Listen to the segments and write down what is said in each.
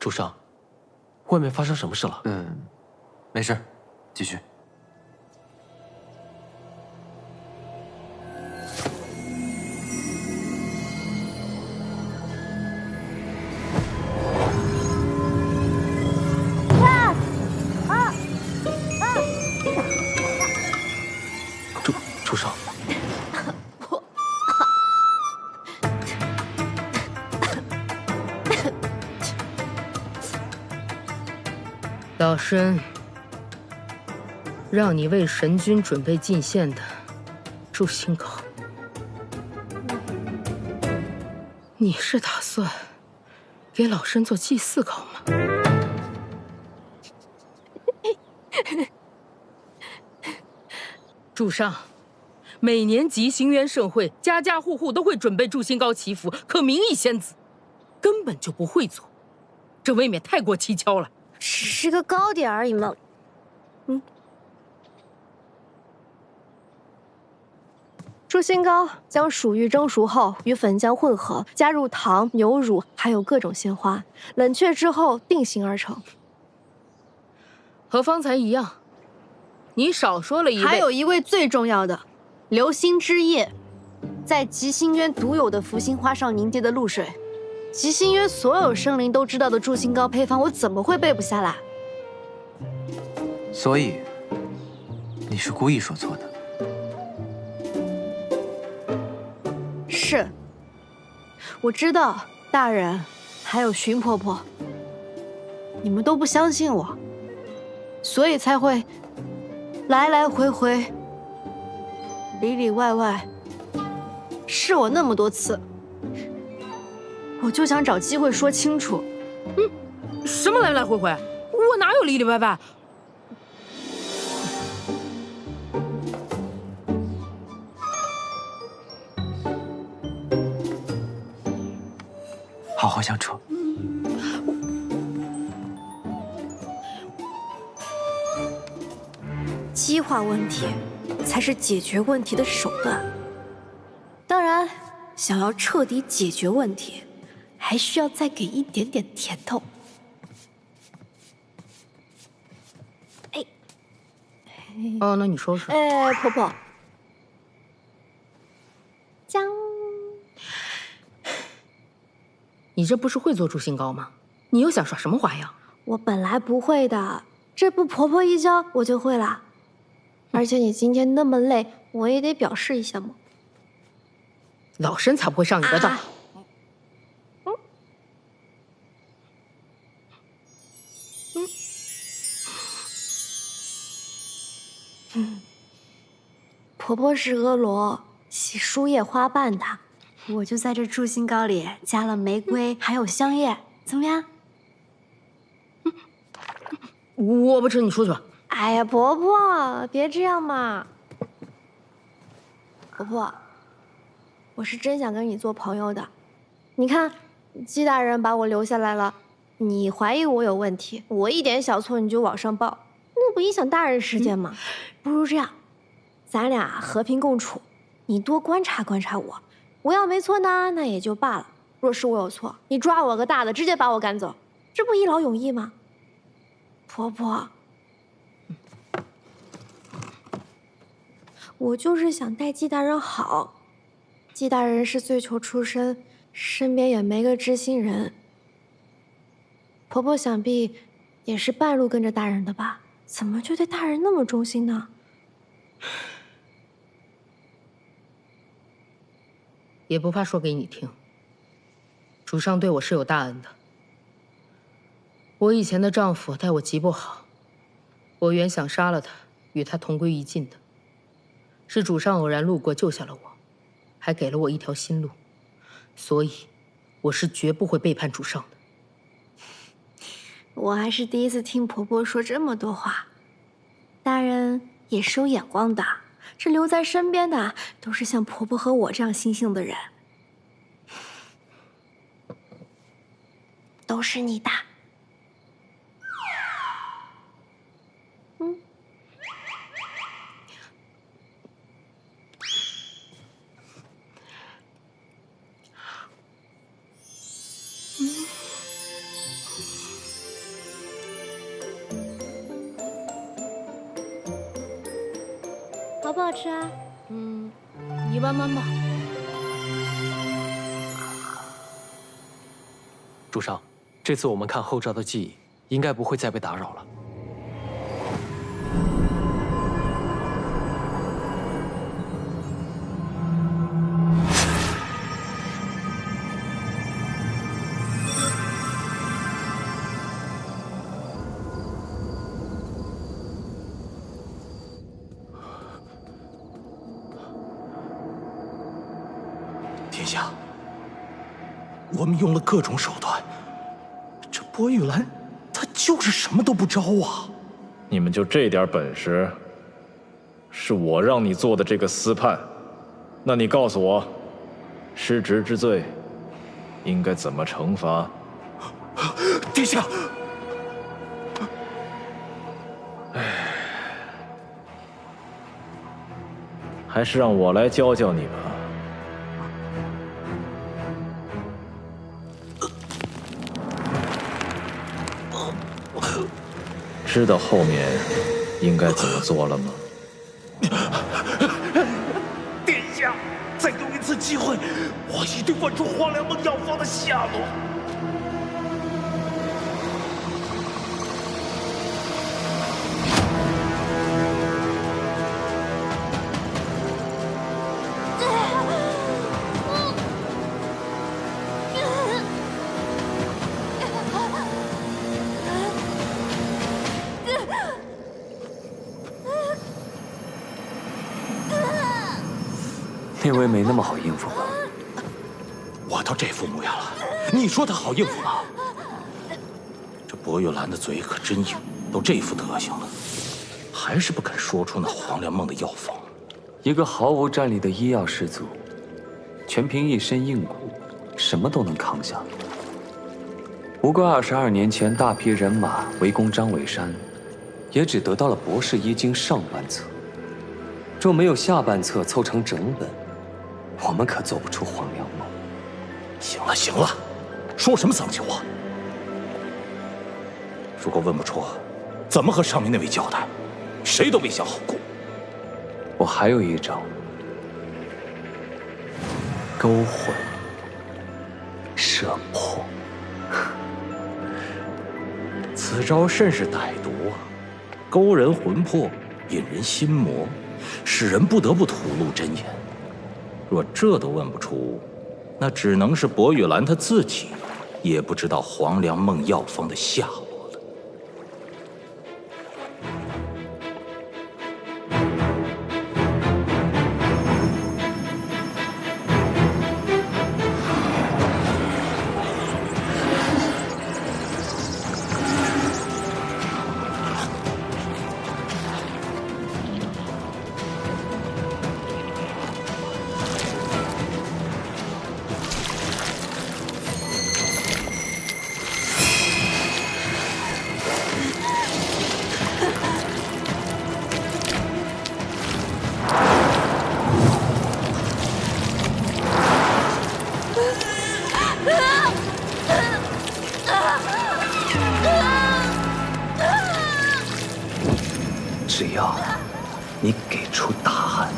主上，外面发生什么事了？没事，继续。主上，老身让你为神君准备进献的诛心膏，你是打算给老身做祭祀膏吗？主上，每年吉星渊盛会，家家户户都会准备诛心膏祈福，可名义仙子根本就不会做，这未免太过蹊跷了。只是个糕点而已嘛。诛心膏将薯玉蒸熟后与粉浆混合，加入糖、牛乳，还有各种鲜花，冷却之后定型而成。和方才一样，你少说了一位，还有一位最重要的，流星之夜，在极星渊独有的福星花上凝结的露水。极星渊所有生灵都知道的诛心膏配方，我怎么会背不下来？所以，你是故意说错的。是，我知道，大人，还有荀婆婆，你们都不相信我，所以才会来来回回、里里外外试我那么多次。我就想找机会说清楚。什么来来回回？我哪有里里外外？好好相处。激化问题才是解决问题的手段。当然，想要彻底解决问题，还需要再给一点点甜头。哦，那你说说。婆婆，姜，你这不是会做诛心膏吗？你又想耍什么花样？我本来不会的，这不婆婆一教我就会了。而且你今天那么累，我也得表示一下嘛。老身才不会上你的当。婆婆是婀娜洗输液花瓣的，我就在这诛心膏里加了玫瑰还有香叶，怎么样？我不吃，你出去吧。哎呀，婆婆，别这样嘛。婆婆，我是真想跟你做朋友的。你看，季大人把我留下来了，你怀疑我有问题，我一点小错你就往上报，那不影响大人时间吗？不如这样，咱俩和平共处，你多观察观察我，我要没错呢，那也就罢了；若是我有错，你抓我个大的，直接把我赶走，这不一劳永逸吗？婆婆。我就是想待季大人好，季大人是罪囚出身，身边也没个知心人。婆婆想必也是半路跟着大人的吧？怎么就对大人那么忠心呢？也不怕说给你听，主上对我是有大恩的。我以前的丈夫待我极不好，我原想杀了他，与他同归于尽的。是主上偶然路过救下了我，还给了我一条新路，所以我是绝不会背叛主上的。我还是第一次听婆婆说这么多话，大人也是有眼光的。这留在身边的都是像婆婆和我这样心性的人，都是你的。好不好吃啊？一般般吧。主上，这次我们看后赵的记忆，应该不会再被打扰了。殿下，我们用了各种手段，这薄玉兰她就是什么都不招啊！你们就这点本事？是我让你做的这个司判，那你告诉我，失职之罪应该怎么惩罚？殿下，还是让我来教教你吧。知道后面应该怎么做了吗？殿下，再给我一次机会，我一定问出黄粱梦药方的下落。那位没那么好应付吧？我都这副模样了，你说他好应付吗？这薄玉兰的嘴可真硬，都这副德行了，还是不肯说出那黄粱梦的药方。一个毫无战力的医药士族，全凭一身硬骨，什么都能扛下。不过22年前大批人马围攻张尾山，也只得到了博士医经上半册。若没有下半册凑成整本，我们可做不出黄粱梦。行了行了，说什么丧气话？如果问不出，怎么和上面那位交代？谁都别想好过。我还有一招，勾魂摄魄。此招甚是歹毒啊！勾人魂魄，引人心魔，使人不得不吐露真言。若这都问不出，那只能是薄玉兰她自己也不知道黄粱梦药方的下落了。只要你给出答案。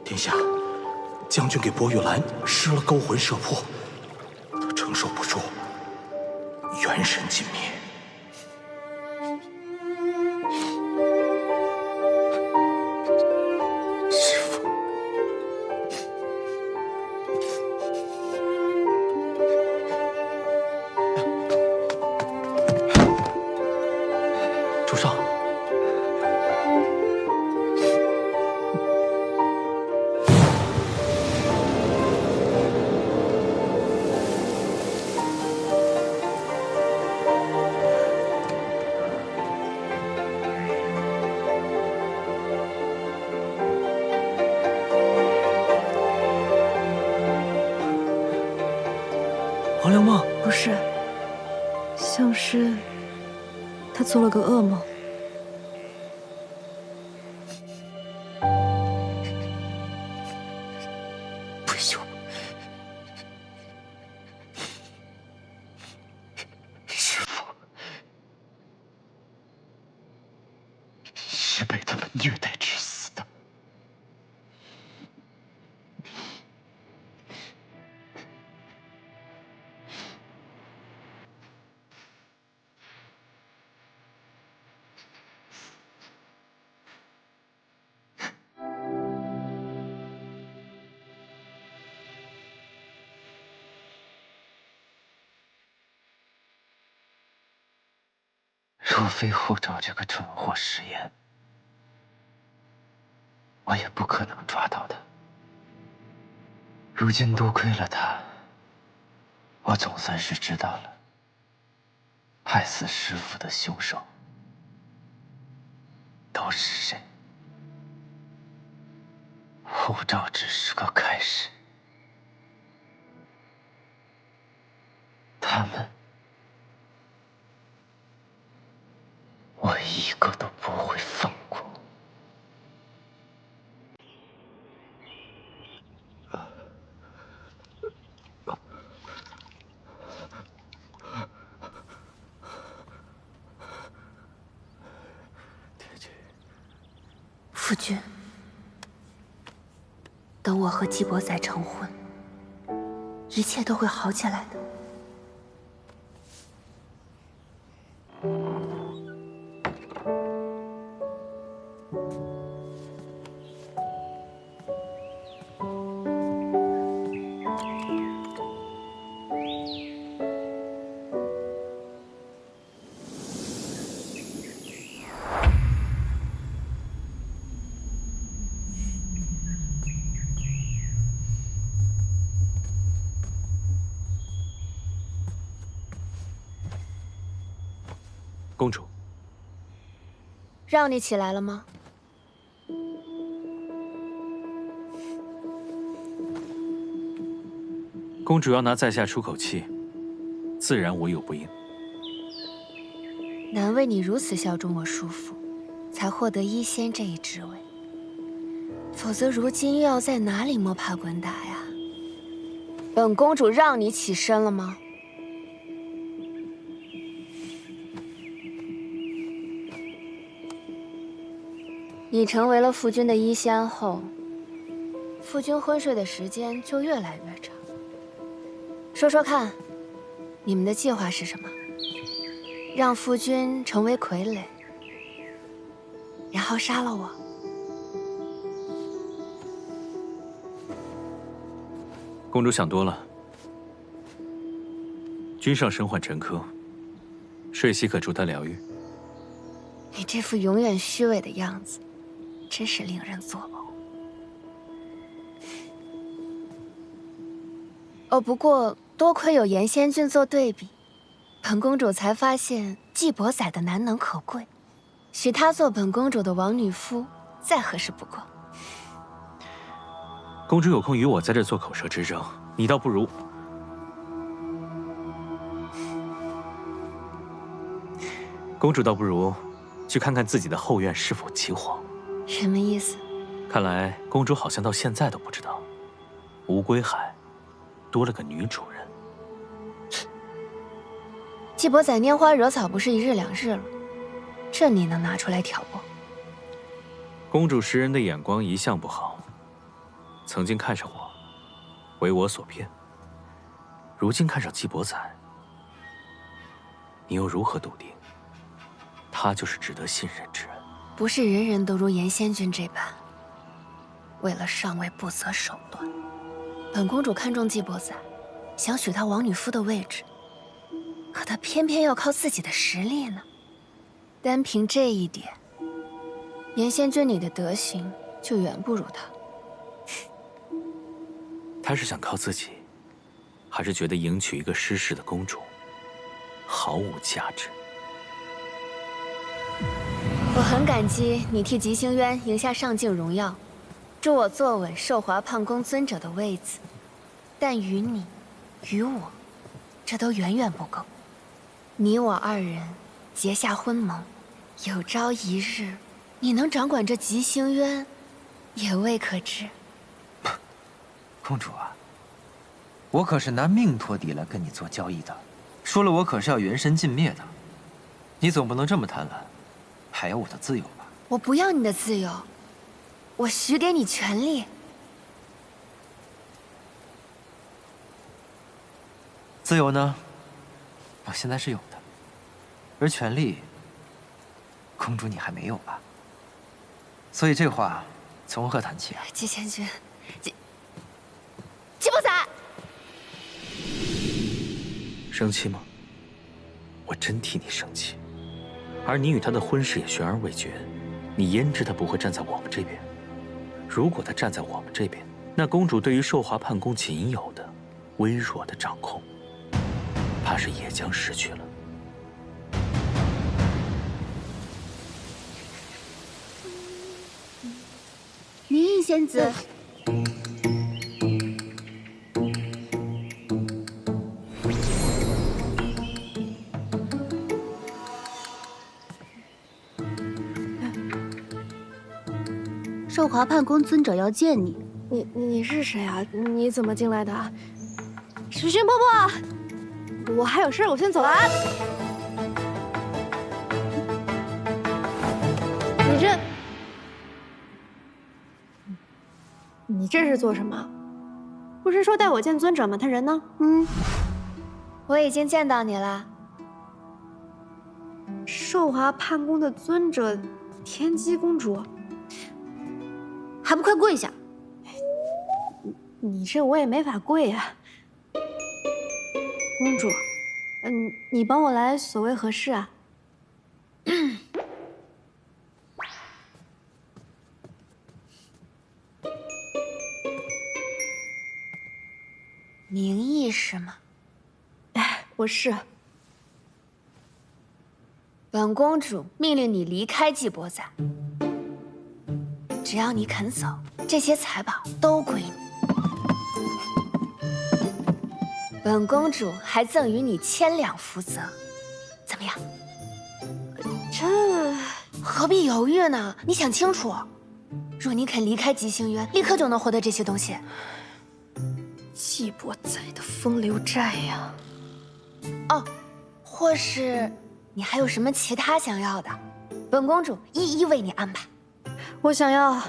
殿下，将军给薄玉兰施了勾魂摄魄，她承受不住，元神尽灭。师父，主上。 黄粱梦不是，像是他做了个噩梦。不朽，师父是被他们虐待致死的。 若非后赵这个蠢货食言，我也不可能抓到他。如今多亏了他，我总算是知道了害死师父的凶手都是谁。后赵只是个开始，他们。 我一个都不会放过。夫君，等我和季伯载成婚，一切都会好起来的。 公主，让你起来了吗？公主要拿在下出口气，自然无有不应。难为你如此效忠我叔父，才获得医仙这一职位。否则如今又要在哪里摸爬滚打呀？本公主让你起身了吗？ 你成为了夫君的医仙后，夫君昏睡的时间就越来越长。说说看，你们的计划是什么？让夫君成为傀儡，然后杀了我？公主想多了。君上身患沉疴，睡息可助他疗愈。你这副永远虚伪的样子。 真是令人作呕。哦，不过多亏有严仙君做对比，本公主才发现季伯载的难能可贵，许他做本公主的王女夫，再合适不过。公主有空与我在这做口舌之争，你倒不如……公主倒不如去看看自己的后院是否起火。 什么意思？看来公主好像到现在都不知道，无归海多了个女主人。季伯载拈花惹草不是一日两日了，这你能拿出来挑拨？公主识人的眼光一向不好，曾经看上我，为我所骗。如今看上季伯载，你又如何笃定，他就是值得信任之人？不是人人都如严仙君这般，为了上位不择手段。本公主看中季伯载，想许他王女夫的位置，可他偏偏要靠自己的实力呢。单凭这一点，严仙君你的德行就远不如他。他是想靠自己，还是觉得迎娶一个失势的公主毫无价值？我很感激你替吉星渊赢下上境荣耀，助我坐稳寿华胖宫尊者的位子，但于你，于我，这都远远不够。你我二人结下婚盟，有朝一日，你能掌管这吉星渊，也未可知。公主啊，我可是拿命托底来跟你做交易的，说了我可是要元神尽灭的，你总不能这么贪婪，还要我的自由吧？我不要你的自由，我许给你权利。自由呢，我现在是有的，而权利，公主你还没有吧？所以这话从何谈起啊？季仙君，季伯载，生气吗？我真替你生气。而你与他的婚事也悬而未决，你焉知他不会站在我们这边？如果他站在我们这边，那公主对于寿华判宫仅有的微弱的掌控，怕是也将失去了。云印仙子，寿华判宫尊者要见你。你是谁啊？你怎么进来的？时熏婆婆，我还有事，我先走了啊。你这是做什么？不是说带我见尊者吗？他人呢？我已经见到你了。寿华判宫的尊者，天机公主，还不快跪下！你这我也没法跪呀。公主，你帮我来所谓何事啊？名义是吗？我是。本公主命令你离开季伯载，只要你肯走，这些财宝都归你。本公主还赠予你1000两福泽，怎么样？这何必犹豫呢？你想清楚。若你肯离开吉星渊，立刻就能获得这些东西。季伯载的风流债呀！哦，或是你还有什么其他想要的，本公主一一为你安排。我想要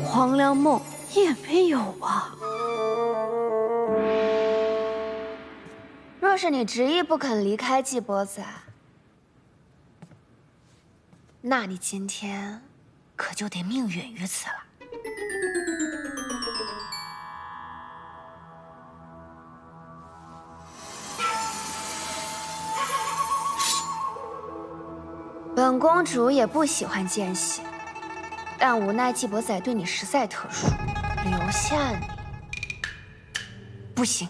黄粱梦，也没有啊。若是你执意不肯离开季伯载，那你今天可就得命陨于此了。本公主也不喜欢见血，但无奈季伯载对你实在特殊，留下你不行。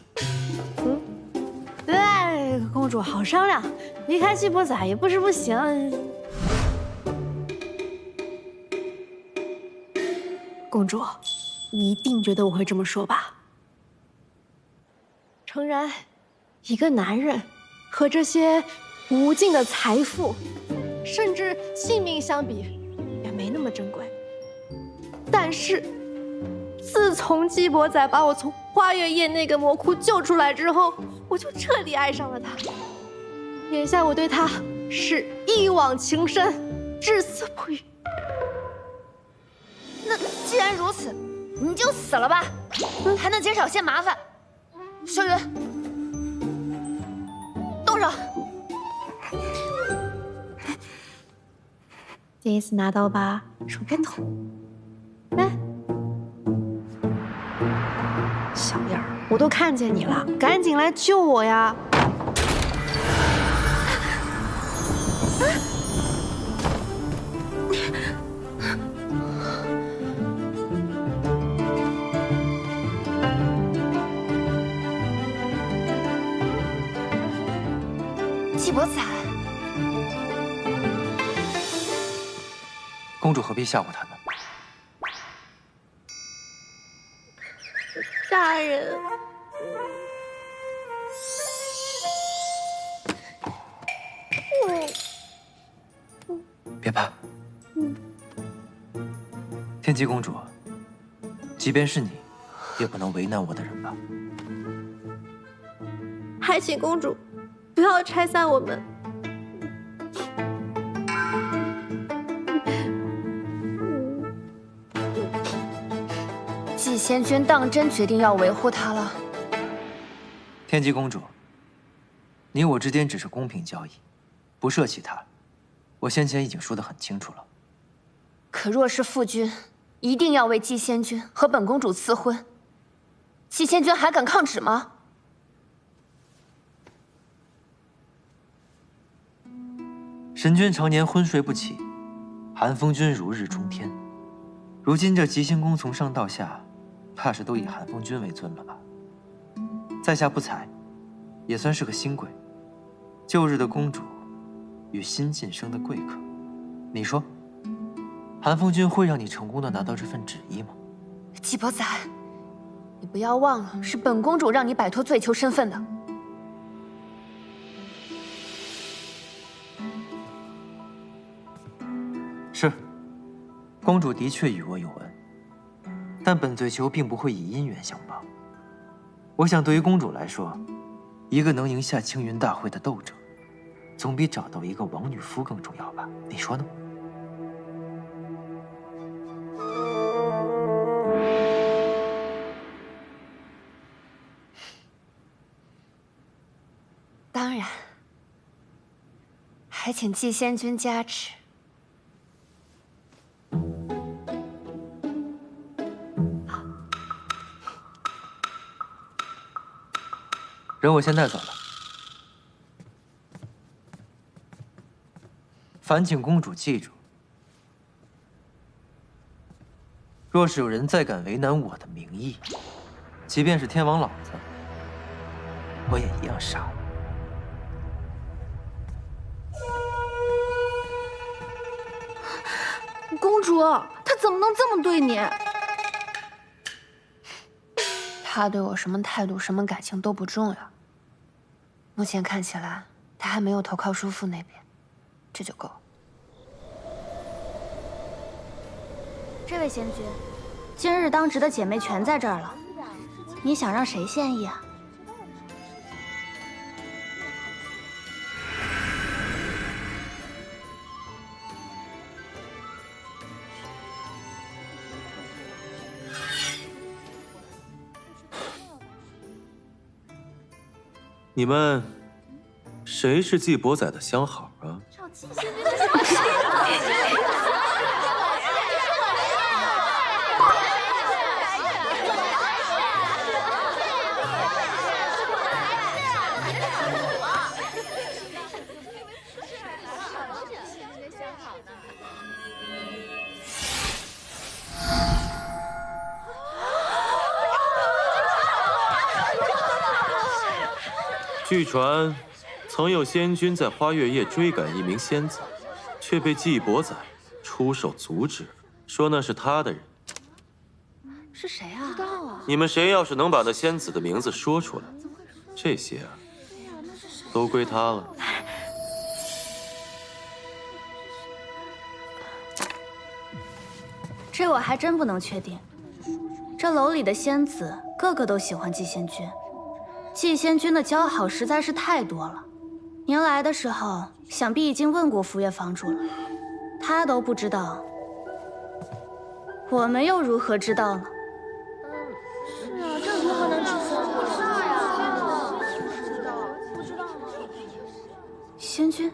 对，公主好商量，离开季伯载也不是不行。公主，你一定觉得我会这么说吧？诚然，一个男人和这些无尽的财富，甚至性命相比，也没那么珍贵。但是，自从季伯载把我从花月夜那个魔窟救出来之后，我就彻底爱上了他。眼下我对他是一往情深，至死不渝。那既然如此，你就死了吧，还能减少些麻烦。小云，动手。这次拿到吧，手片头。来，小样儿，我都看见你了，赶紧来救我呀！季伯彩，公主何必吓唬他呢？大人，别怕。天姬公主，即便是你，也不能为难我的人吧？还请公主不要拆散我们。季仙君当真决定要维护他了。天姬公主，你我之间只是公平交易，不涉其他。我先前已经说得很清楚了。可若是父君一定要为季仙君和本公主赐婚，季仙君还敢抗旨吗？神君常年昏睡不起，寒风君如日中天。如今这吉星宫从上到下，怕是都以寒风君为尊了吧？在下不才，也算是个新贵。旧日的公主，与新晋升的贵客，你说，寒风君会让你成功的拿到这份旨意吗？季伯载，你不要忘了，是本公主让你摆脱罪囚身份的。是，公主的确与我有恩，但本罪囚并不会以姻缘相报。我想，对于公主来说，一个能赢下青云大会的斗者，总比找到一个王女夫更重要吧？你说呢？当然，还请季仙君加持。人我先带走了。烦请公主记住，若是有人再敢为难我的名义，即便是天王老子，我也一样杀了。公主，他怎么能这么对你？他对我什么态度、什么感情都不重要。目前看起来，他还没有投靠叔父那边，这就够了。这位仙君，今日当值的姐妹全在这儿了，你想让谁献艺啊？你们谁是季伯载的相好啊？据传，曾有仙君在花月夜追赶一名仙子，却被季伯载出手阻止，说那是他的人。是谁啊？不知道啊。你们谁要是能把那仙子的名字说出来，这些啊，都归他了。这我还真不能确定。这楼里的仙子个个都喜欢季仙君。季仙君的交好实在是太多了，您来的时候想必已经问过福月房主了，他都不知道，我们又如何知道呢？是啊，这如何能知道？不知道呀，不知道吗？仙君，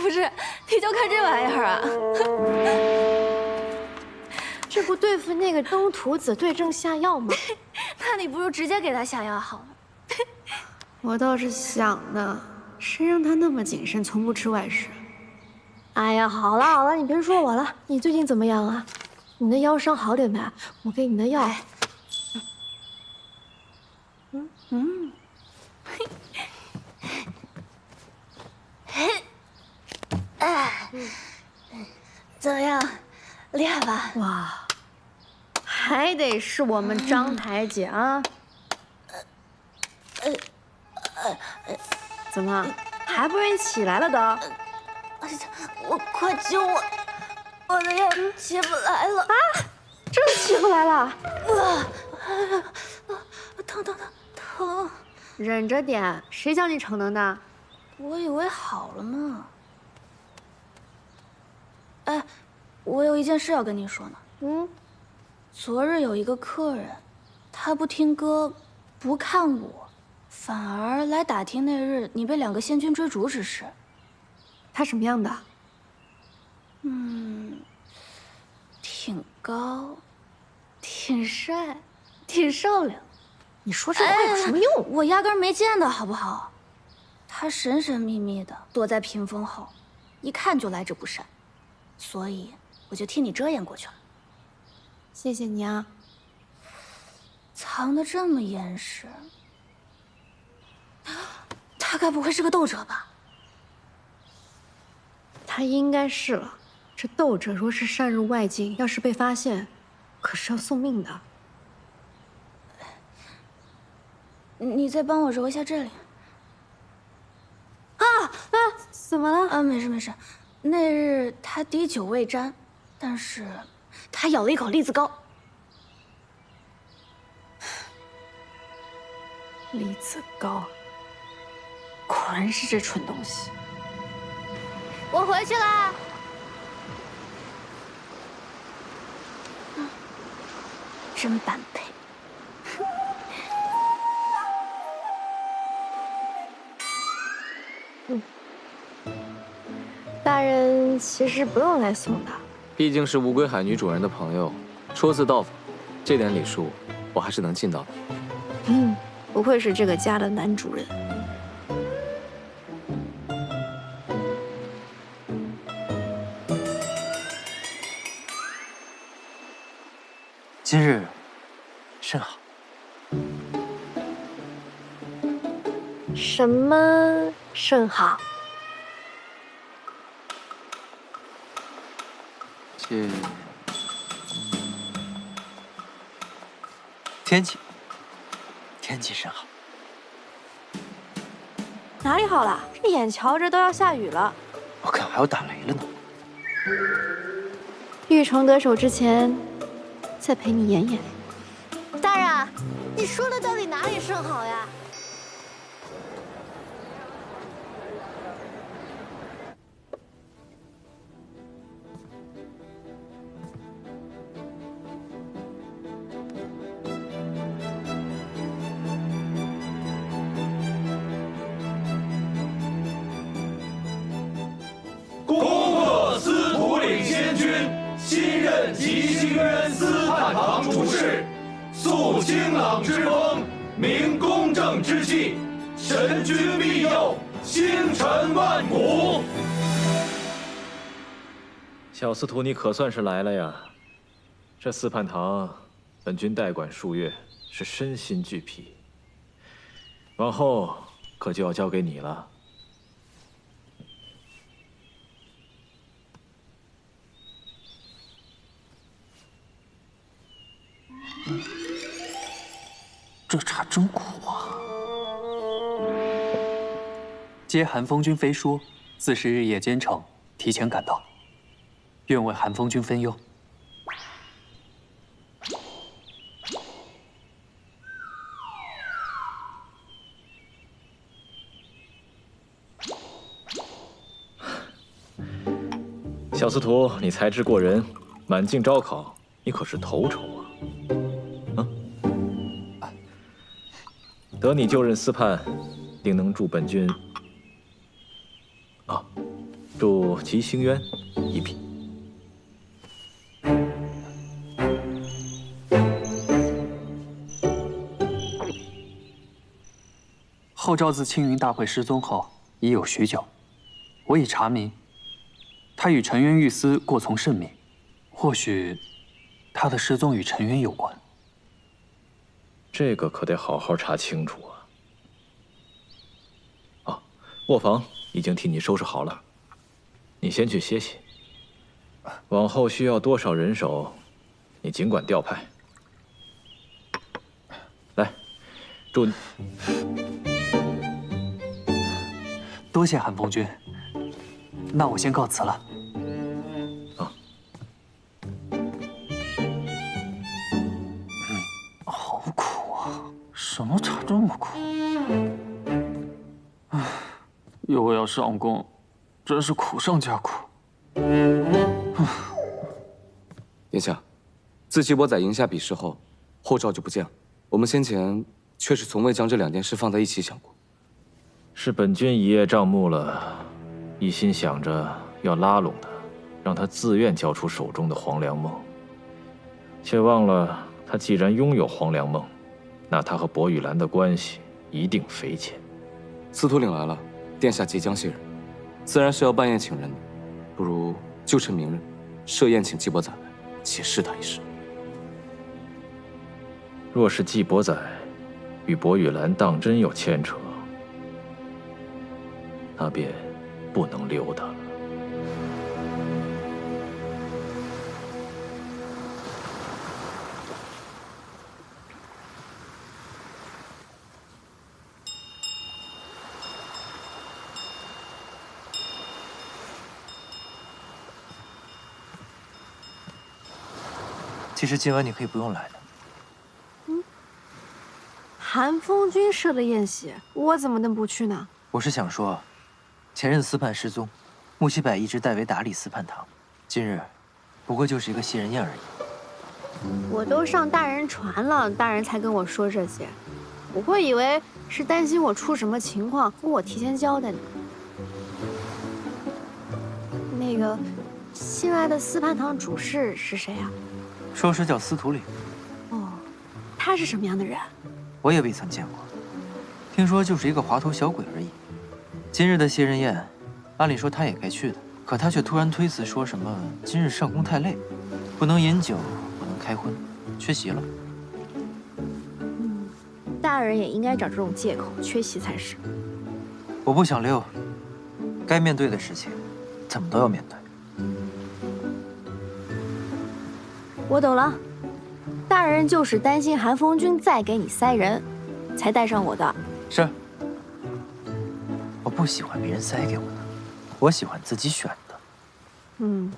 不是，你就看这玩意儿啊！这不对付那个东土子对症下药吗？那你不如直接给他下药好了。我倒是想呢，谁让他那么谨慎，从不吃外食？哎呀，好了好了，你别说我了。你最近怎么样啊？你的腰伤好点没？我给你的药。怎么样，厉害吧？哇，还得是我们张台姐啊！怎么还不愿意起来了都？我快救我！我的腰起不来了啊！真起不来了！疼！忍着点，谁叫你逞能的？我以为好了呢。哎，我有一件事要跟你说呢。昨日有一个客人，他不听歌，不看我，反而来打听那日你被2个仙君追逐之事。他什么样的？挺高，挺帅，挺瘦良。你说这话有什么用？我压根没见到，好不好？他神神秘秘的躲在屏风后，一看就来者不善，所以我就替你遮掩过去了。谢谢你啊。藏得这么严实，他该不会是个斗者吧？他应该是了。这斗者若是擅入外境，要是被发现，可是要送命的。你再帮我揉一下这里。怎么了？没事。那日他滴酒未沾，但是他咬了一口栗子糕。栗子糕，果然是这蠢东西。我回去啦。真般配。大人其实不用来送的。毕竟是乌龟海女主人的朋友，初次到访，这点礼数我还是能尽到的。不愧是这个家的男主人。今日甚好。什么甚好？天气甚好。哪里好了？这眼瞧着都要下雨了。我看还要打雷了呢。玉成得手之前，再陪你演演。大人，你说的到底哪里甚好呀？恭贺司徒领仙君新任吉星渊司判堂主事，肃清朗之风，明公正之气，神君庇佑，星辰万古。小司徒，你可算是来了呀！这司判堂，本君代管数月，是身心俱疲。往后可就要交给你了。这茶真苦啊！接寒风君飞说，自是日夜兼程，提前赶到，愿为寒风君分忧。小司徒，你才智过人，满境招考，你可是头筹啊！得你就任司判，定能助本君祝吉星渊一匹。后赵自青云大会失踪后已有许久，我已查明，他与沉渊御司过从甚密，或许他的失踪与沉渊有关。这个可得好好查清楚啊！啊，卧房已经替你收拾好了，你先去歇息。往后需要多少人手，你尽管调派。来，祝你。多谢韩风君，那我先告辞了。啊，好苦啊！什么茶这么苦？唉，又要上工，真是苦上加苦。殿下，自岐伯载赢下比试后，后赵就不见了。我们先前却是从未将这两件事放在一起想过。是本君一叶障目了，一心想着要拉拢他，让他自愿交出手中的黄粱梦，却忘了他既然拥有黄粱梦，那他和薄雨兰的关系一定匪浅。司徒领来了，殿下即将卸任，自然是要办宴请人的，不如就趁明日设宴请季伯载来，且试他一试。若是季伯载与薄雨兰当真有牵扯，那便不能留他了。其实今晚你可以不用来的。韩风君设的宴席，我怎么能不去呢？我是想说，前任司判失踪，穆西柏一直代为打理司判堂，今日不过就是一个谢人宴而已。我都上大人船了，大人才跟我说这些，我会以为是担心我出什么情况，跟我提前交代呢。那个新来的司判堂主事是谁啊？说是叫司徒领。哦，他是什么样的人？我也未曾见过，听说就是一个滑头小鬼而已。今日的谢人宴，按理说他也该去的，可他却突然推辞，说什么今日上工太累，不能饮酒，不能开荤，缺席了。大人也应该找这种借口缺席才是。我不想溜，该面对的事情，怎么都要面对。我懂了，大人就是担心韩风君再给你塞人，才带上我的。是。我不喜欢别人塞给我的，我喜欢自己选的。嗯。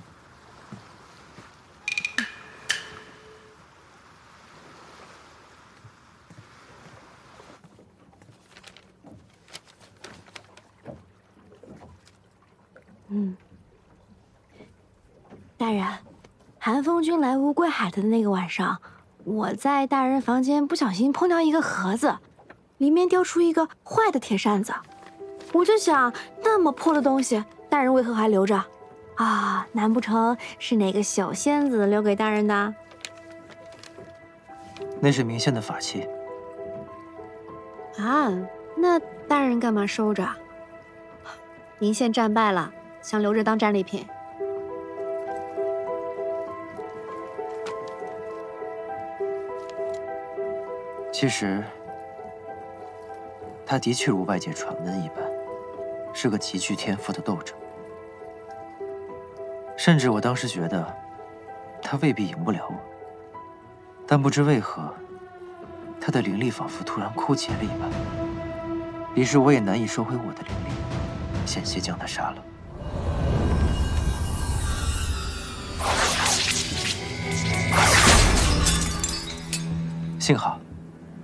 大人，韩风君来乌龟海的那个晚上，我在大人房间不小心碰到一个盒子，里面掉出一个坏的铁扇子。我就想，那么破的东西，大人为何还留着？啊，难不成是哪个小仙子留给大人的？那是明宪的法器。啊，那大人干嘛收着？明宪战败了，想留着当战利品。其实，他的确如外界传闻一般，是个极具天赋的斗者。甚至我当时觉得，他未必赢不了我。但不知为何，他的灵力仿佛突然枯竭了一般，于是我也难以收回我的灵力，险些将他杀了。幸好，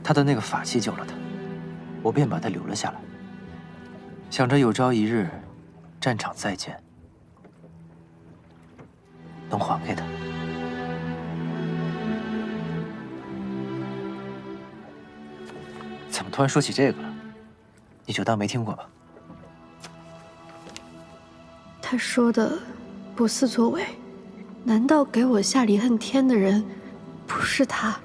他的那个法器救了他，我便把他留了下来，想着有朝一日，战场再见，能还给他。怎么突然说起这个了？你就当没听过吧。他说的不似作伪，难道给我下离恨天的人不是他？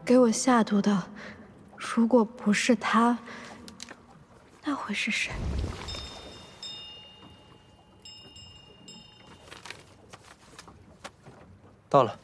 给我下毒的，如果不是他，那会是谁？到了。